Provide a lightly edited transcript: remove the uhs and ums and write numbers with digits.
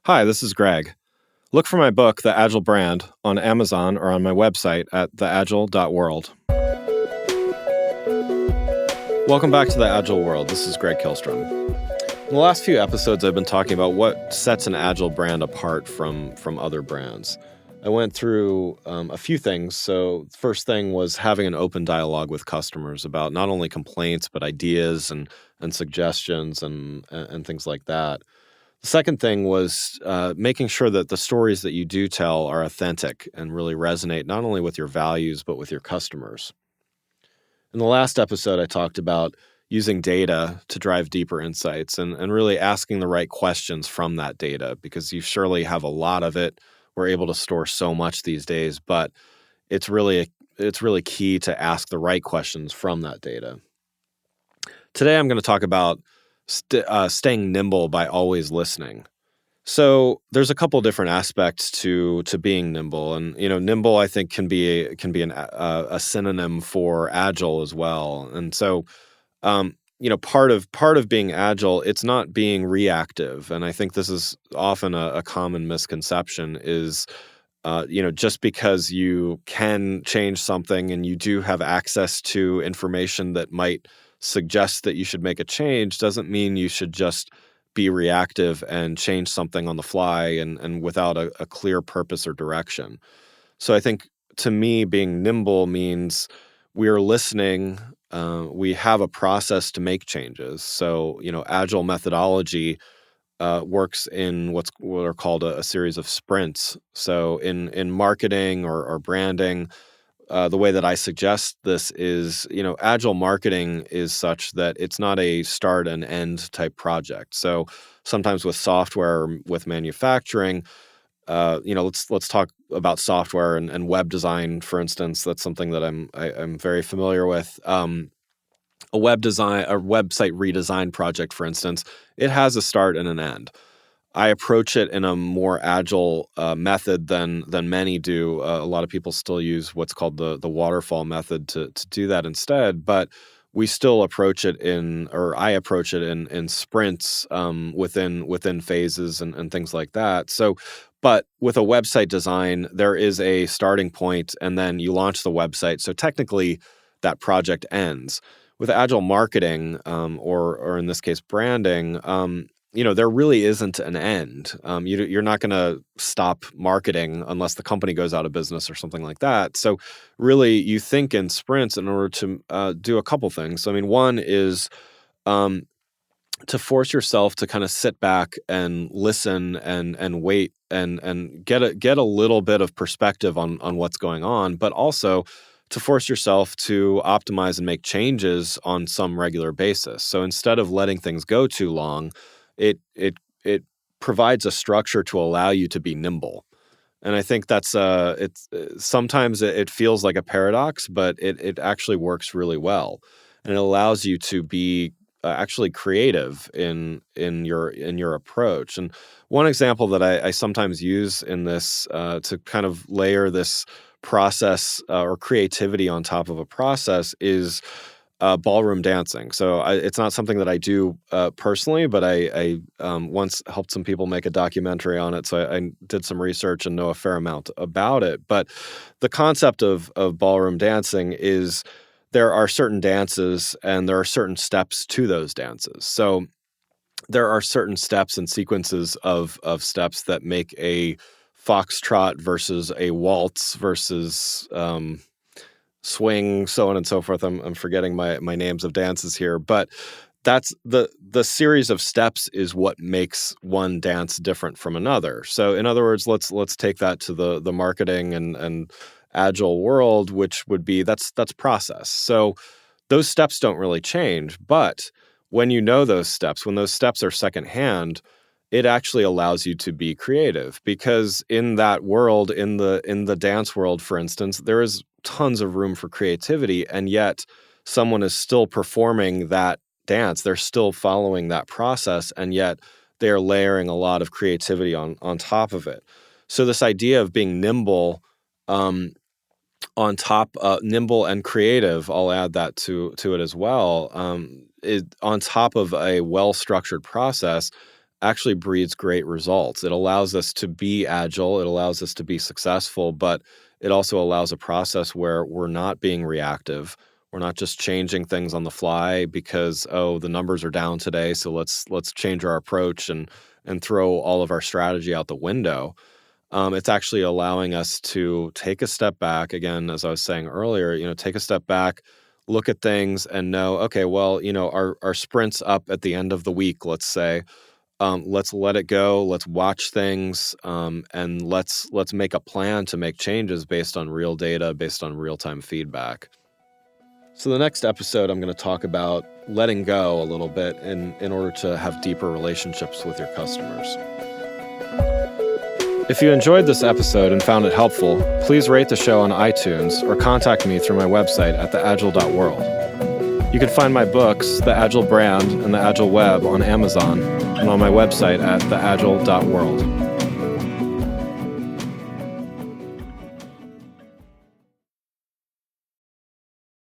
Hi, this is Greg. Look for my book, The Agile Brand, on Amazon or on my website at theagile.world. Welcome back to The Agile World. This is Greg Kihlstrom. In the last few episodes, I've been talking about what sets an Agile brand apart from other brands. I went through a few things. So the first thing was having an open dialogue with customers about not only complaints, but ideas and suggestions and things like that. The second thing was making sure that the stories that you do tell are authentic and really resonate not only with your values, but with your customers. In the last episode, I talked about using data to drive deeper insights and really asking the right questions from that data, because you surely have a lot of it. We're able to store so much these days, but it's really key to ask the right questions from that data. Today, I'm going to talk about staying nimble by always listening. So there's a couple different aspects to being nimble, and nimble I think can be a synonym for agile as well. And so part of being agile, it's not being reactive, and I think this is often a common misconception is just because you can change something and you do have access to information that might suggest that you should make a change doesn't mean you should just be reactive and change something on the fly and without a clear purpose or direction. So I think to me, being nimble means we're listening. We have a process to make changes. So, agile methodology works in what are called a series of sprints. So in marketing or branding, the way that I suggest this is, agile marketing is such that it's not a start and end type project. So sometimes with software, or with manufacturing, let's talk about software and web design, for instance. That's something that I'm very familiar with. A website redesign project, for instance, it has a start and an end. I approach it in a more agile method than many do. A lot of people still use what's called the waterfall method to do that instead. But we still approach it I approach it in sprints within phases and things like that. So, but with a website design, there is a starting point, and then you launch the website. So technically, that project ends. With agile marketing, or in this case, branding, there really isn't an end. You're not going to stop marketing unless the company goes out of business or something like that. So really, you think in sprints in order to do a couple things. So, I mean, one is to force yourself to kind of sit back and listen and wait and get a little bit of perspective on what's going on, but also to force yourself to optimize and make changes on some regular basis. So instead of letting things go too long, it provides a structure to allow you to be nimble. And I think that's sometimes it feels like a paradox, but it actually works really well, and it allows you to be actually creative in your approach. And one example that I sometimes use in this to kind of layer this process or creativity on top of a process is ballroom dancing. So it's not something that I do personally, but I once helped some people make a documentary on it. So I did some research and know a fair amount about it. But the concept of ballroom dancing is there are certain dances and there are certain steps to those dances. So there are certain steps and sequences of steps that make a foxtrot versus a waltz versus swing, so on and so forth. I'm forgetting my names of dances here, but that's the series of steps is what makes one dance different from another. So in other words, let's take that to the marketing and agile world, which would be that's process. So those steps don't really change, but when you know those steps, when those steps are secondhand, it actually allows you to be creative, because in that world, in the dance world, for instance, there is tons of room for creativity, and yet someone is still performing that dance. They're still following that process, and yet they're layering a lot of creativity on top of it. So this idea of being nimble, on top, nimble and creative, I'll add that to it as well, is on top of a well-structured process, actually breeds great results. It allows us to be agile, it allows us to be successful, but it also allows a process where we're not being reactive. We're not just changing things on the fly because, oh, the numbers are down today, so let's change our approach and throw all of our strategy out the window. It's actually allowing us to take a step back. Again, as I was saying earlier, take a step back, look at things, and know, okay, well, our sprints up at the end of the week, let's say. Let's let it go. Let's watch things, and let's make a plan to make changes based on real data, based on real-time feedback. So the next episode, I'm going to talk about letting go a little bit in order to have deeper relationships with your customers. If you enjoyed this episode and found it helpful, please rate the show on iTunes or contact me through my website at theagile.world. You can find my books, The Agile Brand and The Agile Web, on Amazon and on my website at theagile.world.